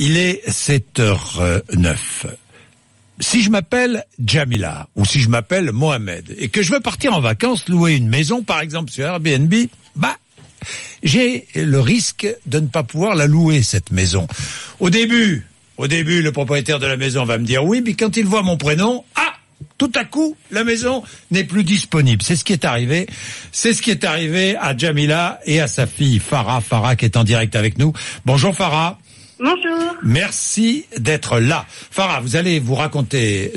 Il est 7h09. Si je m'appelle Jamila, ou si je m'appelle Mohamed, et que je veux partir en vacances, louer une maison, par exemple, sur Airbnb, j'ai le risque de ne pas pouvoir la louer, cette maison. Au début, le propriétaire de la maison va me dire oui, mais quand il voit mon prénom, tout à coup, la maison n'est plus disponible. C'est ce qui est arrivé. C'est ce qui est arrivé à Jamila et à sa fille Farah. Farah qui est en direct avec nous. Bonjour Farah. Bonjour. Merci d'être là. Farah, vous allez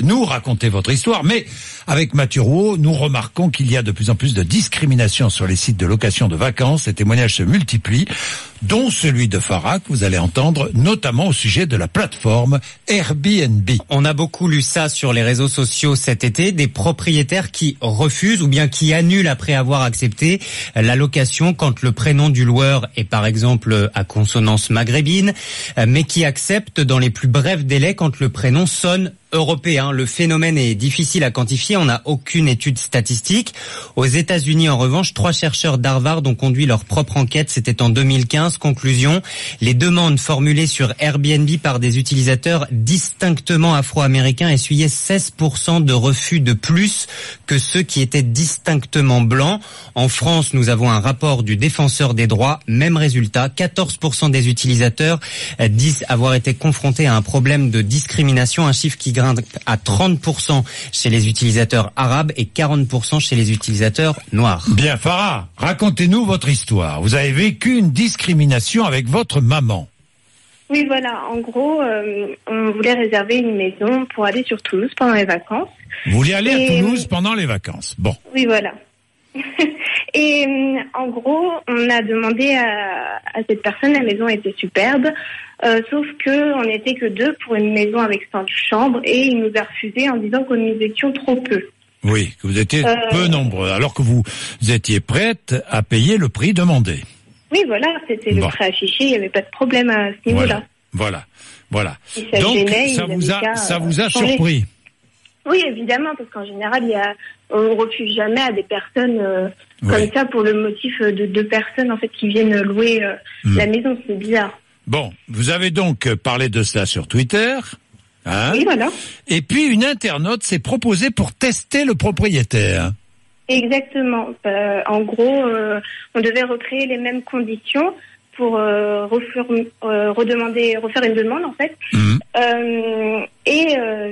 nous raconter votre histoire, mais avec Mathieu Rouault, nous remarquons qu'il y a de plus en plus de discrimination sur les sites de location de vacances. Les témoignages se multiplient, dont celui de Farah que vous allez entendre, notamment au sujet de la plateforme Airbnb. On a beaucoup lu ça sur les réseaux sociaux cet été, des propriétaires qui refusent ou bien qui annulent après avoir accepté la location quand le prénom du loueur est par exemple à consonance maghrébine, mais qui acceptent dans les plus brefs délais quand le prénom sonne européen. Le phénomène est difficile à quantifier, on n'a aucune étude statistique. Aux États-Unis, en revanche, 3 chercheurs d'Harvard ont conduit leur propre enquête, c'était en 2015. Conclusion, les demandes formulées sur Airbnb par des utilisateurs distinctement afro-américains essuyaient 16% de refus de plus que ceux qui étaient distinctement blancs. En France, nous avons un rapport du Défenseur des droits, même résultat, 14% des utilisateurs disent avoir été confrontés à un problème de discrimination, un chiffre qui grimpe à 30% chez les utilisateurs arabes et 40% chez les utilisateurs noirs. Bien, Farah, racontez-nous votre histoire. Vous avez vécu une discrimination avec votre maman. Oui, voilà. En gros, on voulait réserver une maison pour aller sur Toulouse pendant les vacances. Vous vouliez aller à Toulouse pendant les vacances. Bon. Oui, voilà. Et en gros, on a demandé à cette personne, la maison était superbe, sauf que on n'était que 2 pour une maison avec 5 chambres et il nous a refusé en disant que nous étions trop peu. Oui, que vous étiez peu nombreux, alors que vous étiez prête à payer le prix demandé. Oui, voilà, c'était le prix affiché, il n'y avait pas de problème à ce niveau-là. Voilà. Ça donc, gênait, ça vous a surpris. Oui, évidemment, parce qu'en général, on refuse jamais à des personnes comme ça pour le motif de 2 personnes en fait qui viennent louer la maison. C'est bizarre. Bon, vous avez donc parlé de cela sur Twitter. Hein ? Oui, voilà. Et puis une internaute s'est proposée pour tester le propriétaire. Exactement. En gros, on devait recréer les mêmes conditions pour refaire une demande en fait.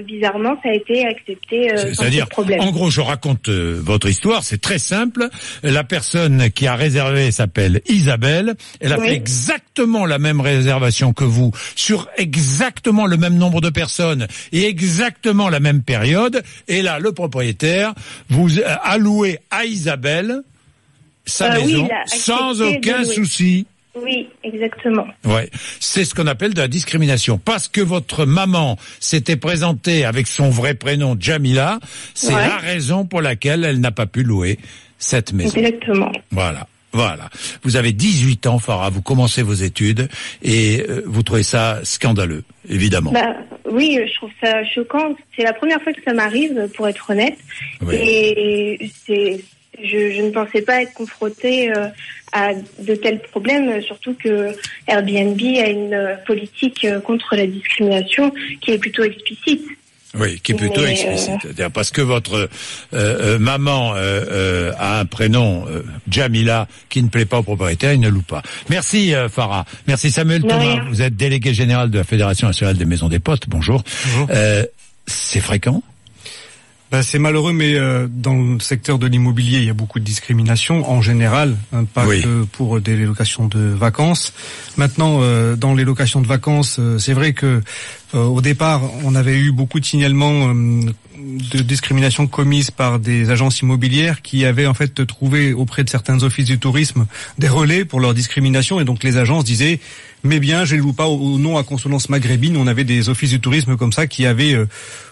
Bizarrement, ça a été accepté sans problème. En gros, je raconte votre histoire, c'est très simple. La personne qui a réservé s'appelle Isabelle. Elle a fait exactement la même réservation que vous, sur exactement le même nombre de personnes et exactement la même période. Et là, le propriétaire vous a loué à Isabelle sa maison sans aucun souci. Oui, exactement. Ouais, c'est ce qu'on appelle de la discrimination. Parce que votre maman s'était présentée avec son vrai prénom Jamila, c'est la raison pour laquelle elle n'a pas pu louer cette maison. Exactement. Voilà. Vous avez 18 ans, Farah, vous commencez vos études et vous trouvez ça scandaleux, évidemment. Oui, je trouve ça choquant. C'est la première fois que ça m'arrive, pour être honnête. Oui. Et je ne pensais pas être confrontée à de tels problèmes, surtout que Airbnb a une politique contre la discrimination qui est plutôt explicite. Oui, qui est plutôt explicite. C'est-à-dire parce que votre maman a un prénom Jamila qui ne plaît pas au propriétaire, il ne loue pas. Merci Farah. Merci Samuel Thomas. Vous êtes délégué général de la Fédération nationale des maisons des postes. Bonjour. Bonjour. C'est fréquent ? C'est malheureux, mais dans le secteur de l'immobilier, il y a beaucoup de discrimination en général, pas que pour des locations de vacances. Maintenant, dans les locations de vacances, c'est vrai que au départ, on avait eu beaucoup de signalements de discrimination commises par des agences immobilières qui avaient en fait trouvé auprès de certains offices du tourisme des relais pour leur discrimination, et donc les agences disaient mais bien, je ne loue pas au nom à consonance maghrébine. On avait des offices du tourisme comme ça qui avaient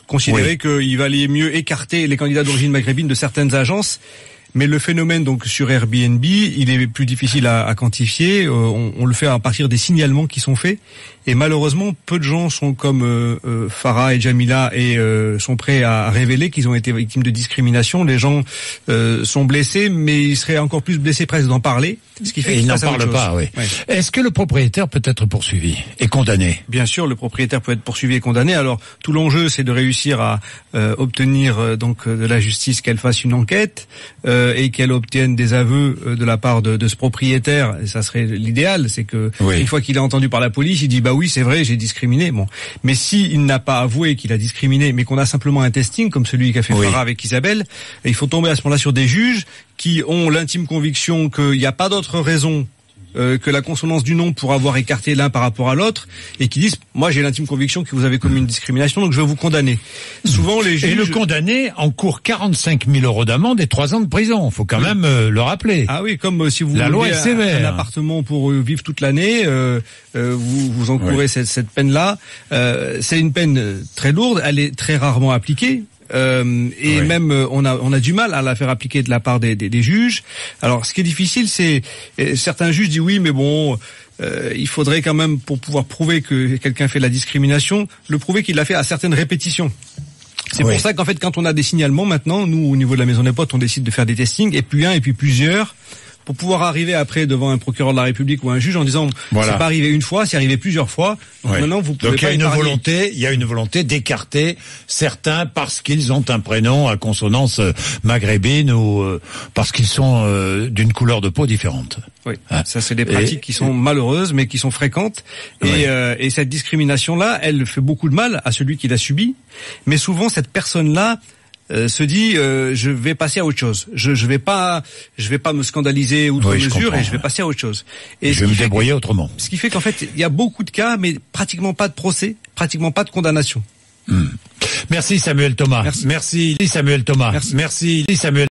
considéré qu'il valait mieux écarter les candidats d'origine maghrébine de certaines agences. Mais le phénomène donc sur Airbnb, il est plus difficile à quantifier. On le fait à partir des signalements qui sont faits. Et malheureusement, peu de gens sont comme Farah et Jamila et sont prêts à révéler qu'ils ont été victimes de discrimination. Les gens sont blessés, mais ils seraient encore plus blessés presque d'en parler. Ce qui fait qu'ils n'en parlent pas. Oui. Ouais. Est-ce que le propriétaire peut être poursuivi et condamné? Bien sûr, le propriétaire peut être poursuivi et condamné. Alors tout l'enjeu, c'est de réussir à obtenir donc de la justice qu'elle fasse une enquête et qu'elle obtienne des aveux de la part de ce propriétaire. Et ça serait l'idéal, c'est que une fois qu'il est entendu par la police, il dit bah oui, c'est vrai, j'ai discriminé. Bon, mais si il n'a pas avoué qu'il a discriminé, mais qu'on a simplement un testing comme celui qu'a fait Farah avec Isabelle, il faut tomber à ce moment-là sur des juges qui ont l'intime conviction qu'il n'y a pas d'autre raison que la consonance du nom pour avoir écarté l'un par rapport à l'autre, et qui disent moi j'ai l'intime conviction que vous avez commis une discrimination, donc je vais vous condamner. Souvent les juges... Et le condamné encourt 45 000 € d'amende et 3 ans de prison. Faut quand même le rappeler. Ah oui, comme si vous la loi est sévère. Un appartement pour vivre toute l'année, vous encourez cette peine-là. C'est une peine très lourde, elle est très rarement appliquée. Même on a du mal à la faire appliquer de la part des juges. Alors ce qui est difficile, c'est certains juges disent oui, mais bon, il faudrait quand même, pour pouvoir prouver que quelqu'un fait la discrimination, le prouver qu'il l'a fait à certaines répétitions. C'est pour ça qu'en fait, quand on a des signalements maintenant, nous au niveau de la Maison des Potes, on décide de faire des testings, et puis un et puis plusieurs, pour pouvoir arriver après devant un procureur de la République ou un juge en disant c'est pas arrivé une fois, c'est arrivé plusieurs fois. Donc maintenant vous pouvez pas épargner. Il y a une volonté d'écarter certains parce qu'ils ont un prénom à consonance maghrébine ou parce qu'ils sont d'une couleur de peau différente. Oui, ça c'est des pratiques qui sont malheureuses mais qui sont fréquentes et cette discrimination là, elle fait beaucoup de mal à celui qui l'a subi, mais souvent cette personne là se dit je vais passer à autre chose. Je vais pas me scandaliser outre mesure et je vais passer à autre chose. Et je vais me débrouiller autrement. Ce qui fait qu'en fait, il y a beaucoup de cas mais pratiquement pas de procès, pratiquement pas de condamnation. Merci Samuel Thomas. Merci Samuel Thomas. Merci Samuel